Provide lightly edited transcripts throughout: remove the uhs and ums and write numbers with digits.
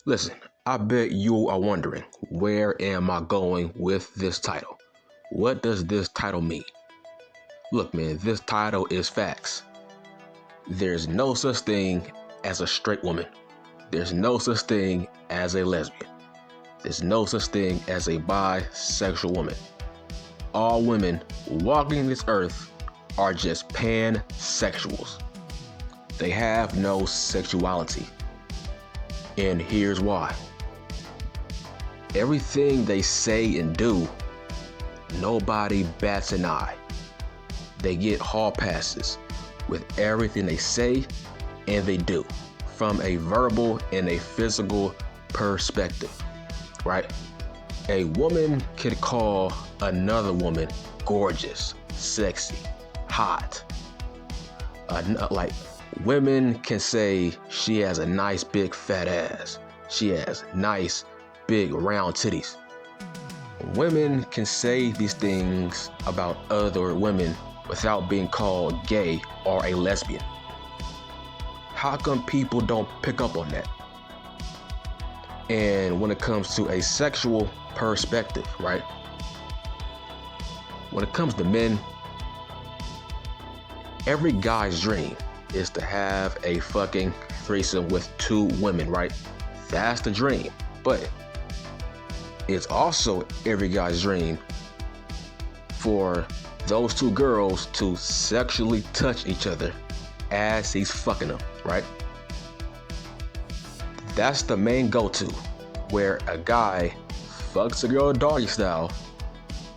Listen, I bet you are wondering, where am I going with this title? What does this title mean? Look, man, this title is facts. There's no such thing as a straight woman. There's no such thing as a lesbian. There's no such thing as a bisexual woman. All women walking this earth are just pansexuals. They have no sexuality. And here's why. Everything they say and do, nobody bats an eye. They get hall passes with everything they say and they do from a verbal and a physical perspective, right? A woman could call another woman gorgeous, sexy, hot. Like women can say she has a nice big fat ass. She has nice big round titties. Women can say these things about other women without being called gay or a lesbian. How come people don't pick up on that? And when it comes to a sexual perspective, right? When it comes to men, every guy's dream is to have a fucking threesome with two women, right? That's the dream. But it's also every guy's dream for those two girls to sexually touch each other as he's fucking them, right? That's the main go-to, where a guy fucks a girl doggy style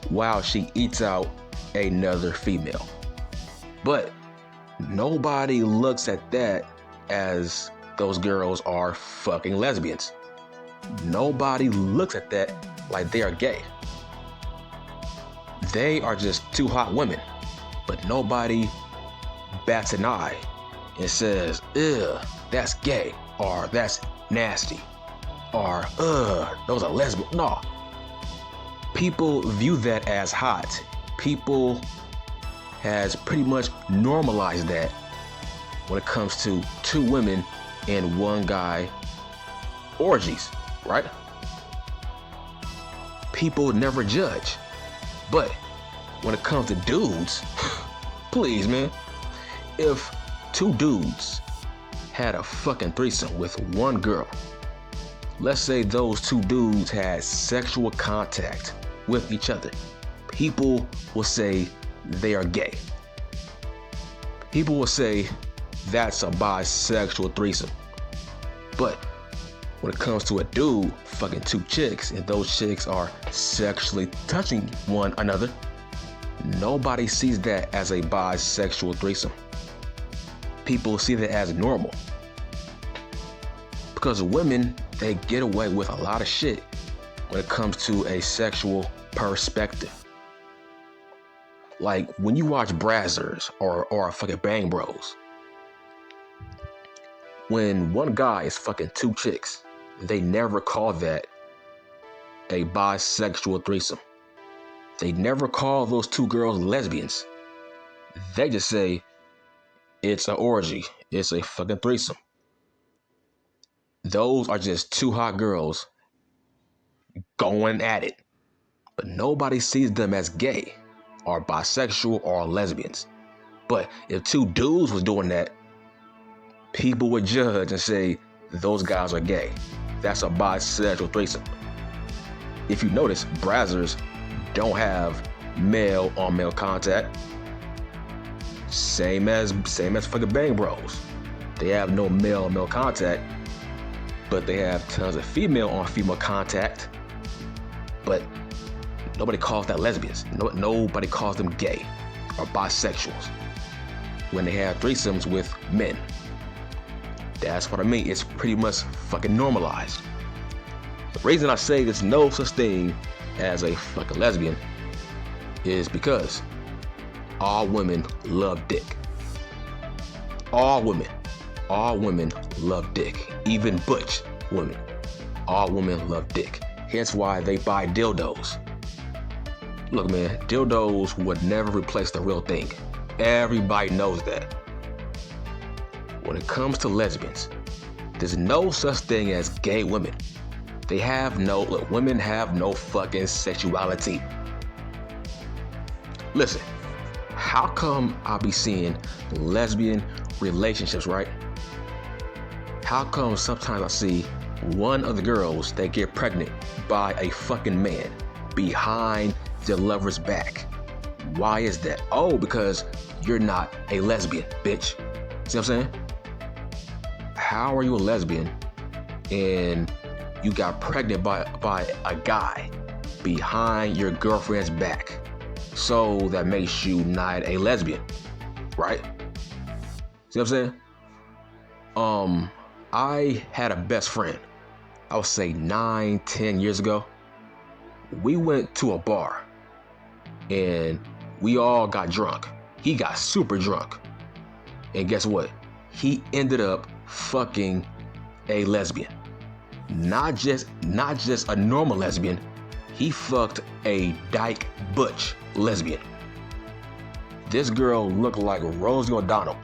while she eats out another female. But nobody looks at that as those girls are fucking lesbians. Nobody looks at that like they are gay. They are just two hot women, but nobody bats an eye and says, ugh, that's gay, or that's nasty, or those are lesbian. No. People view that as hot. People has pretty much normalized that when it comes to two women and one guy orgies, right? People never judge. But when it comes to dudes, please, man, if two dudes had a fucking threesome with one girl, let's say those two dudes had sexual contact with each other, people will say they are gay. People will say that's a bisexual threesome. But when it comes to a dude fucking two chicks and those chicks are sexually touching one another, nobody sees that as a bisexual threesome. People see that as normal. Because women, they get away with a lot of shit when it comes to a sexual perspective. Like when you watch Brazzers or fucking Bang Bros, when one guy is fucking two chicks, they never call that a bisexual threesome. They never call those two girls lesbians. They just say it's an orgy. It's a fucking threesome. Those are just two hot girls going at it. But nobody sees them as gay or bisexual or lesbians. But if two dudes was doing that, people would judge and say those guys are gay. That's a bisexual threesome. If you notice, Brazzers don't have male on male contact. Same as fucking Bang Bros. They have no male on male contact, but they have tons of female on female contact. But nobody calls that lesbians. Nobody calls them gay or bisexuals when they have threesomes with men. That's what I mean. It's pretty much fucking normalized. The reason I say there's no such thing as a fucking lesbian is because all women love dick. All women love dick. Even butch women. All women love dick. Hence why they buy dildos. Look, man, dildos would never replace the real thing. Everybody knows that. When it comes to lesbians, There's no such thing as gay women. Women have no fucking sexuality. Listen, how come I be seeing lesbian relationships, right? How come sometimes I see one of the girls that get pregnant by a fucking man behind their lover's back? Why is that? Oh, because you're not a lesbian, bitch. See what I'm saying? How are you a lesbian and you got pregnant by a guy behind your girlfriend's back? So that makes you not a lesbian, right? See what I'm saying? I had a best friend, I would say 9-10 years ago. We went to a bar and we all got drunk. He got super drunk. And guess what? He ended up fucking a lesbian. Not just a normal lesbian. He fucked a dyke butch lesbian. This girl looked like Rosie O'Donnell,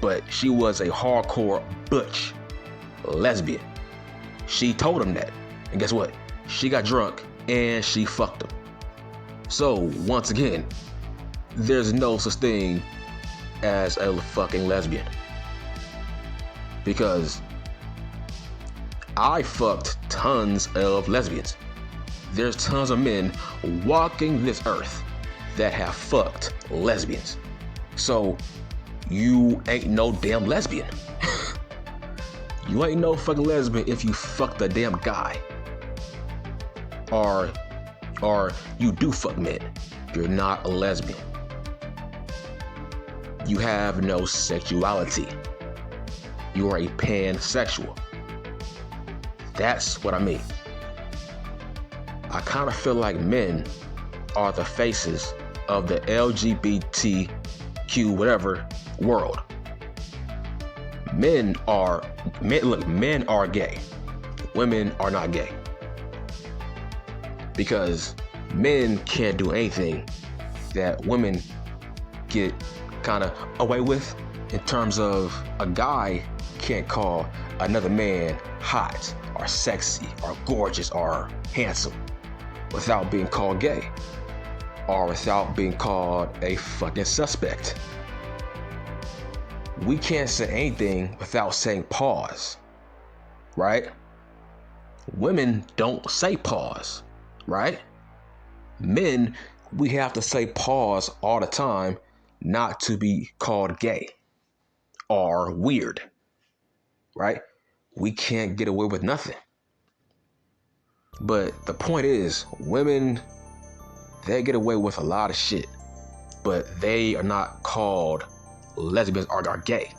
but she was a hardcore butch lesbian. She told him that. And guess what? She got drunk and she fucked him. So once again, there's no such thing as a fucking lesbian. Because I fucked tons of lesbians. There's tons of men walking this earth that have fucked lesbians. So you ain't no damn lesbian. You ain't no fucking lesbian if you fuck the damn guy. Or you do fuck men. You're not a lesbian. You have no sexuality. You are a pansexual. That's what I mean. I kind of feel like men are the faces of the LGBTQ whatever world. Men are gay. Women are not gay. Because men can't do anything that women get kind of away with, in terms of a guy can't call another man hot or sexy or gorgeous or handsome without being called gay or without being called a fucking suspect. We can't say anything without saying pause, right? Women don't say pause, right? Men, we have to say pause all the time not to be called gay or weird, right? We can't get away with nothing. But the point is, women, they get away with a lot of shit, but they are not called lesbians or are gay.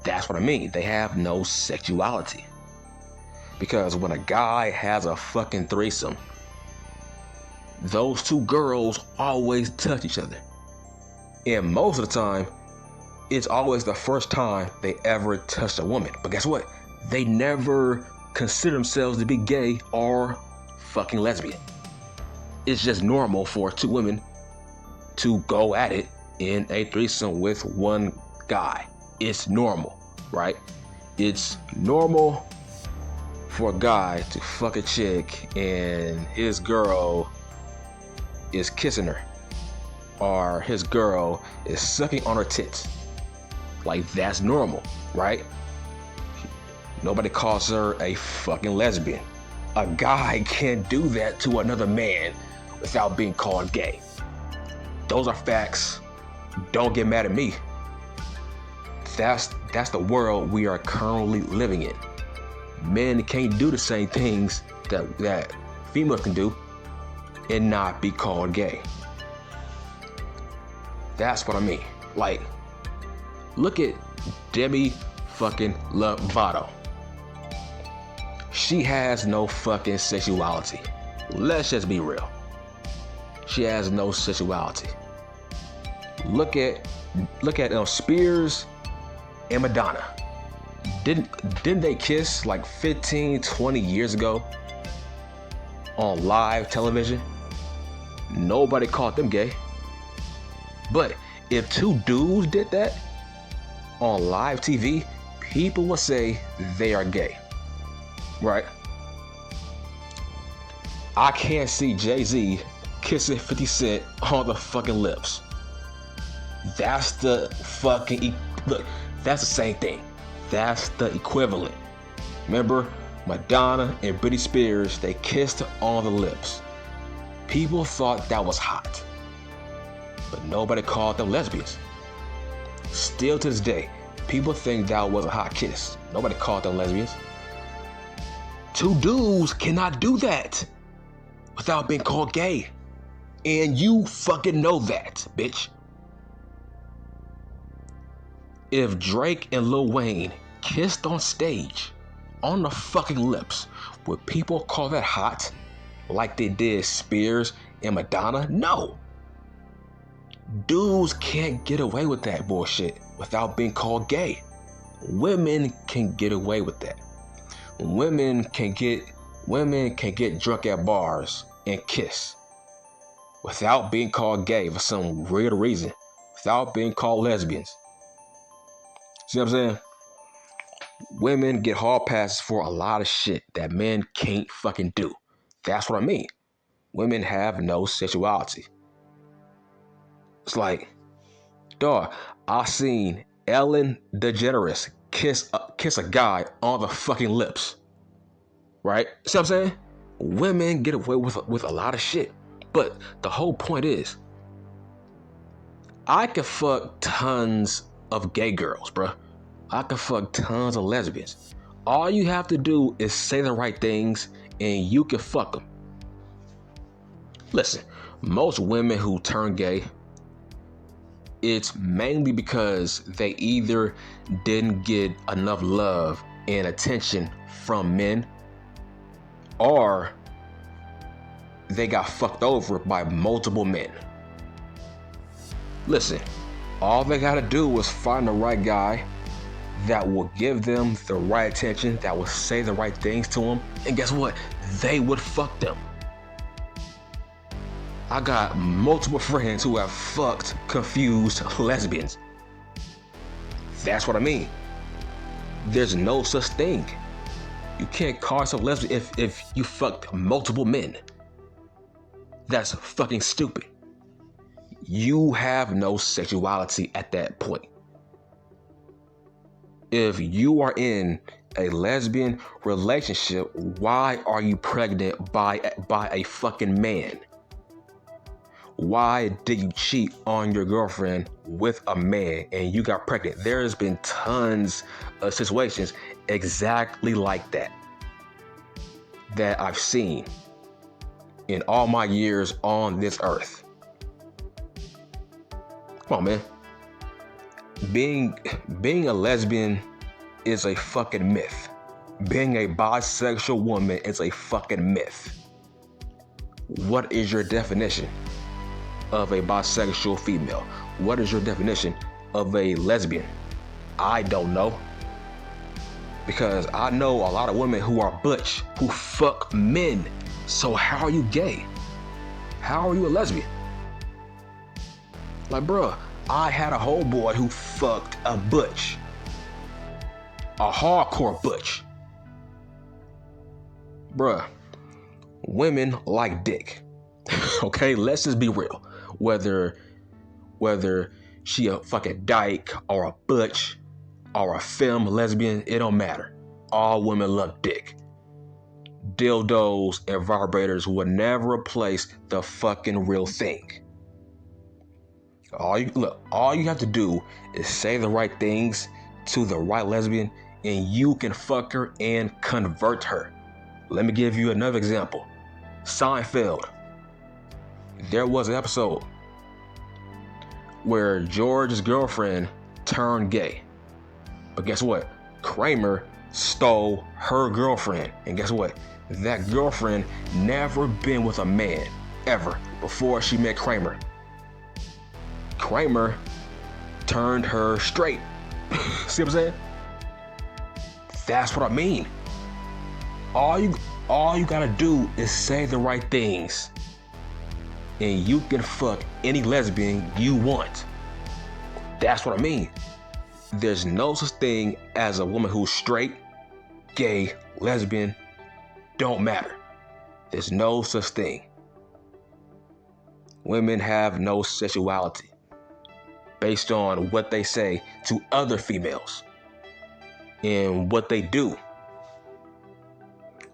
That's what I mean. They have no sexuality. Because when a guy has a fucking threesome, those two girls always touch each other. And most of the time, it's always the first time they ever touched a woman. But guess what? They never consider themselves to be gay or fucking lesbian. It's just normal for two women to go at it in a threesome with one guy. It's normal, right? It's normal for a guy to fuck a chick and his girl is kissing her, or his girl is sucking on her tits. Like, that's normal, right? Nobody calls her a fucking lesbian. A guy can't do that to another man without being called gay. Those are facts. Don't get mad at me. That's the world we are currently living in. Men can't do the same things that females can do and not be called gay. That's what I mean. Like, look at Demi fucking Lovato. She has no fucking sexuality. Let's just be real. She has no sexuality. Look at Spears and Madonna. Didn't they kiss like 15-20 years ago on live television? Nobody called them gay. But if two dudes did that on live TV, people will say they are gay, right? I can't see Jay-Z kissing 50 Cent on the fucking lips. That's the fucking, look, that's the same thing. That's the equivalent. Remember, Madonna and Britney Spears, they kissed on the lips. People thought that was hot, but nobody called them lesbians. Still to this day, people think that was a hot kiss. Nobody called them lesbians. Two dudes cannot do that without being called gay. And you fucking know that, bitch. If Drake and Lil Wayne kissed on stage, on the fucking lips, would people call that hot like they did Spears and Madonna? No. Dudes can't get away with that bullshit without being called gay. Women can get away with that. Women can get drunk at bars and kiss without being called gay for some weird reason, without being called lesbians. See what I'm saying? Women get hall passes for a lot of shit that men can't fucking do. That's what I mean. Women have no sexuality. It's like, dog, I seen Ellen DeGeneres kiss a guy on the fucking lips. Right? See what I'm saying? Women get away with a lot of shit. But the whole point is, I could fuck tons of gay girls, bruh. I could fuck tons of lesbians. All you have to do is say the right things and you can fuck them. Listen, most women who turn gay, it's mainly because they either didn't get enough love and attention from men, or they got fucked over by multiple men. Listen, all they gotta do is find the right guy that will give them the right attention, that will say the right things to them, and guess what? They would fuck them. I got multiple friends who have fucked confused lesbians. That's what I mean. There's no such thing. You can't call yourself lesbian if you fucked multiple men. That's fucking stupid. You have no sexuality at that point. If you are in a lesbian relationship, why are you pregnant by a fucking man? Why did you cheat on your girlfriend with a man and you got pregnant? There's been tons of situations exactly like that I've seen in all my years on this earth. Come on, man. Being a lesbian is a fucking myth. Being a bisexual woman is a fucking myth. What is your definition of a bisexual female? What is your definition of a lesbian? I don't know. Because I know a lot of women who are butch, who fuck men. So how are you gay? How are you a lesbian? Like, bruh, I had a homeboy who fucked a butch. A hardcore butch. Bruh, women like dick. Okay, let's just be real. Whether she a fucking dyke or a butch or a femme lesbian, it don't matter. All women love dick. Dildos and vibrators will never replace the fucking real thing. All you have to do is say the right things to the right lesbian and you can fuck her and convert her. Let me give you another example. Seinfeld. There was an episode where George's girlfriend turned gay. But guess what? Kramer stole her girlfriend. And guess what? That girlfriend never been with a man, ever, before she met Kramer. Kramer turned her straight. See what I'm saying? That's what I mean. All you gotta do is say the right things, and you can fuck any lesbian you want. That's what I mean. There's no such thing as a woman who's straight, gay, lesbian, don't matter. There's no such thing. Women have no sexuality based on what they say to other females and what they do.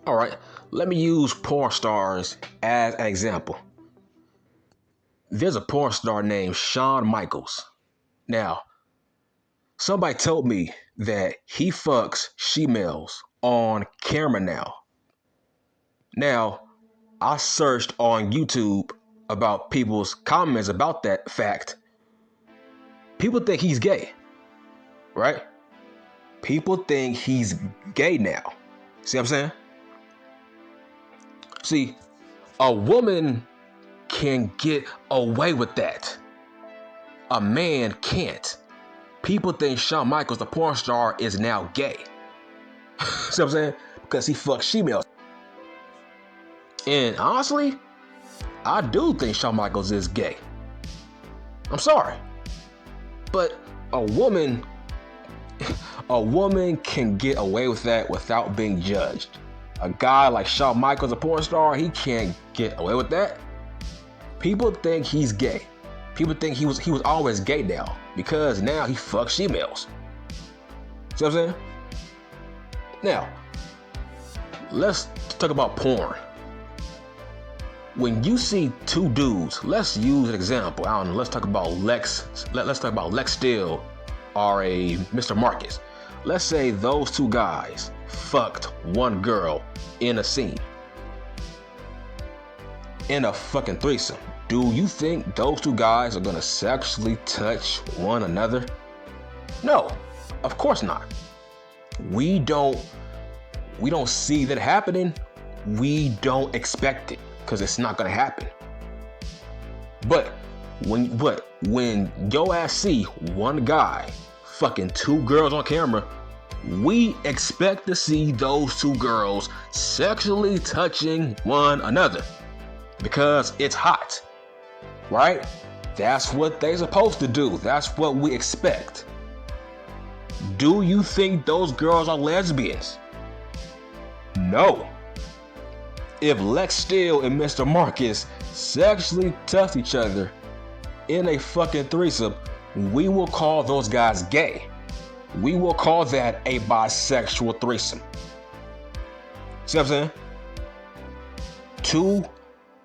All right, let me use porn stars as an example. There's a porn star named Shawn Michaels. Now, somebody told me that he fucks she-males on camera now. Now, I searched on YouTube about people's comments about that fact. People think he's gay, right? People think he's gay now. See what I'm saying? See, a woman can get away with that. A man can't. People think Shawn Michaels, the porn star, is now gay. See what I'm saying? Because he fucks she-males. And honestly, I do think Shawn Michaels is gay. I'm sorry. But a woman can get away with that without being judged. A guy like Shawn Michaels, a porn star, he can't get away with that. People think he's gay. People think he was always gay now because now he fucks females. See what I'm saying? Now, let's talk about porn. When you see two dudes, let's use an example. I don't know. Let's talk about Lex. Let's talk about Lex Steele or a Mr. Marcus. Let's say those two guys fucked one girl in a scene, in a fucking threesome. Do you think those two guys are gonna sexually touch one another? No, of course not. We don't see that happening. We don't expect it because it's not gonna happen. But when your ass see one guy fucking two girls on camera, we expect to see those two girls sexually touching one another because it's hot, right? That's what they're supposed to do. That's what we expect. Do you think those girls are lesbians? No. If Lex Steele and Mr. Marcus sexually touch each other in a fucking threesome, we will call those guys gay. We will call that a bisexual threesome. See what I'm saying? Two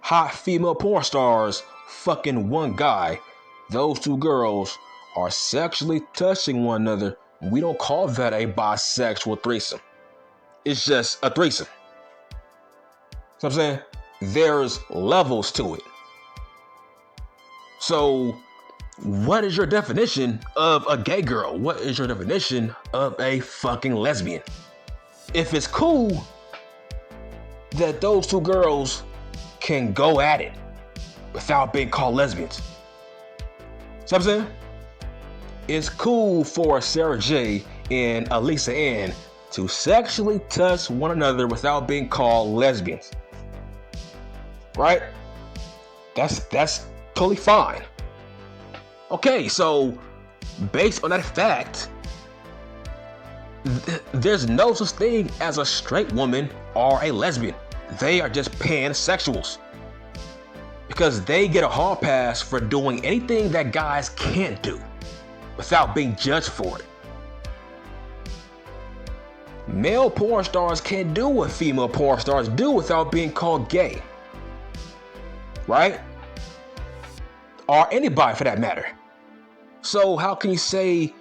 hot female porn stars fucking one guy. Those two girls are sexually touching one another. We don't call that a bisexual threesome. It's just a threesome. See what I'm saying? There's levels to it. So, what is your definition of a gay girl? What is your definition of a fucking lesbian? If it's cool that those two girls can go at it without being called lesbians. See what I'm saying? It's cool for Sarah J and Elisa Ann to sexually touch one another without being called lesbians. Right? That's totally fine. Okay, so based on that fact, there's no such thing as a straight woman or a lesbian. They are just pansexuals because they get a hall pass for doing anything that guys can't do without being judged for it. Male porn stars can't do what female porn stars do without being called gay. Right? Or anybody for that matter. So how can you say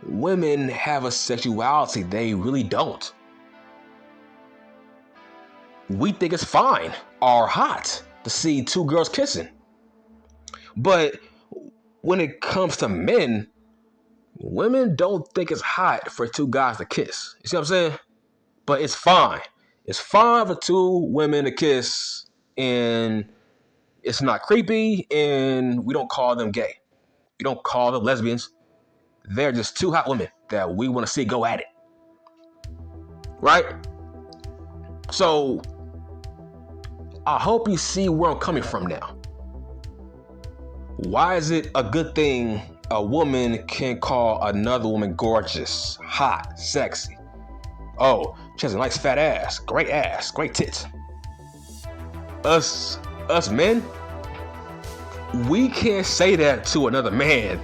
women have a sexuality? They really don't. We think it's fine or hot to see two girls kissing. But when it comes to men, women don't think it's hot for two guys to kiss. You see what I'm saying? But it's fine. It's fine for two women to kiss, and it's not creepy, and we don't call them gay. We don't call them lesbians. They're just two hot women that we want to see go at it. Right? So, I hope you see where I'm coming from now. Why is it a good thing a woman can call another woman gorgeous, hot, sexy. Oh, she has a nice fat ass, great tits. Us men, we can't say that to another man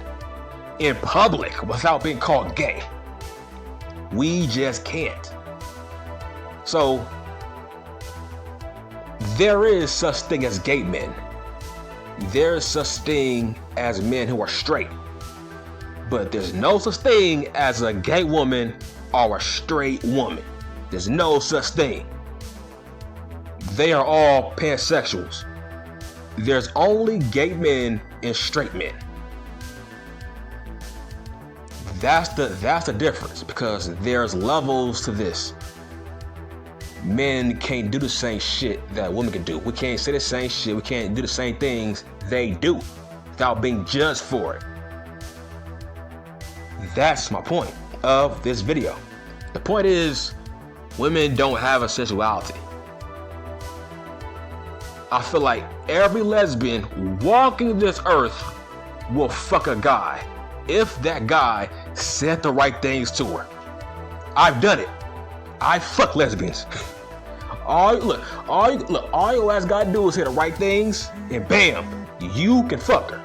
in public without being called gay. We just can't. So there is such thing as gay men. There is such thing as men who are straight. But there's no such thing as a gay woman or a straight woman. There's no such thing. They are all pansexuals. There's only gay men and straight men. That's the difference, because there's levels to this. Men can't do the same shit that women can do. We can't say the same shit. We can't do the same things they do without being judged for it. That's my point of this video. The point is, women don't have a sexuality. I feel like every lesbian walking this earth will fuck a guy if that guy said the right things to her. I've done it. I fuck lesbians. All your ass gotta do is say the right things, and bam, you can fuck her.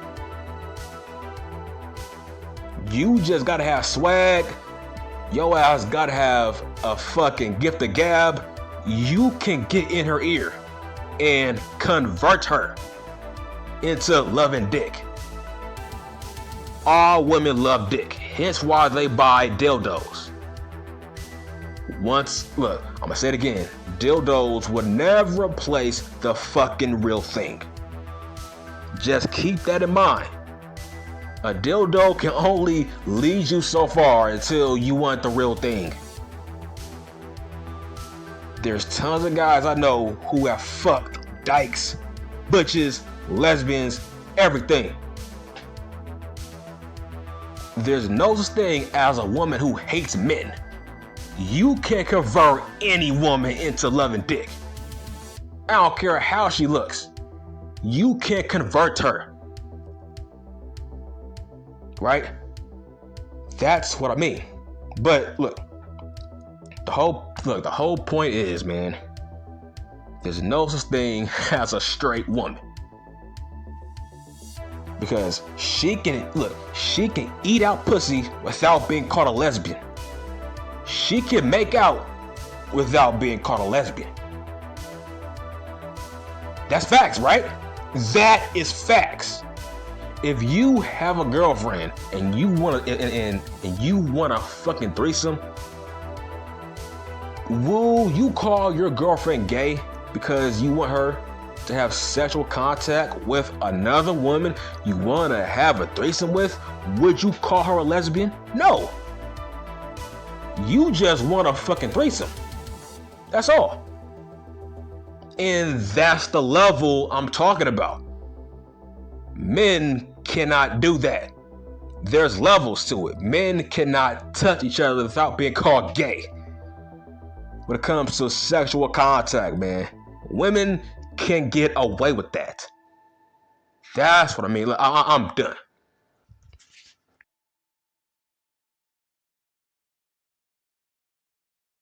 You just gotta have swag. Your ass gotta have a fucking gift of gab. You can get in her ear and convert her into loving dick. All women love dick, hence why they buy dildos. Look, I'm gonna say it again. Dildos would never replace the fucking real thing. Just keep that in mind. A dildo can only lead you so far until you want the real thing. There's tons of guys I know who have fucked dykes, butches, lesbians, everything. There's no such thing as a woman who hates men. You can convert any woman into loving dick. I don't care how she looks. You can convert her. Right? That's what I mean. But look, the whole point is, man, there's no such thing as a straight woman. Because she can eat out pussy without being called a lesbian. She can make out without being called a lesbian. That's facts, right? That is facts. If you have a girlfriend and you want a fucking threesome, will you call your girlfriend gay because you want her to have sexual contact with another woman you want to have a threesome with? Would you call her a lesbian? No. You just want a fucking threesome. That's all. And that's the level I'm talking about. Men cannot do that. There's levels to it. Men cannot touch each other without being called gay. When it comes to sexual contact, man, women can get away with that. That's what I mean. I'm done.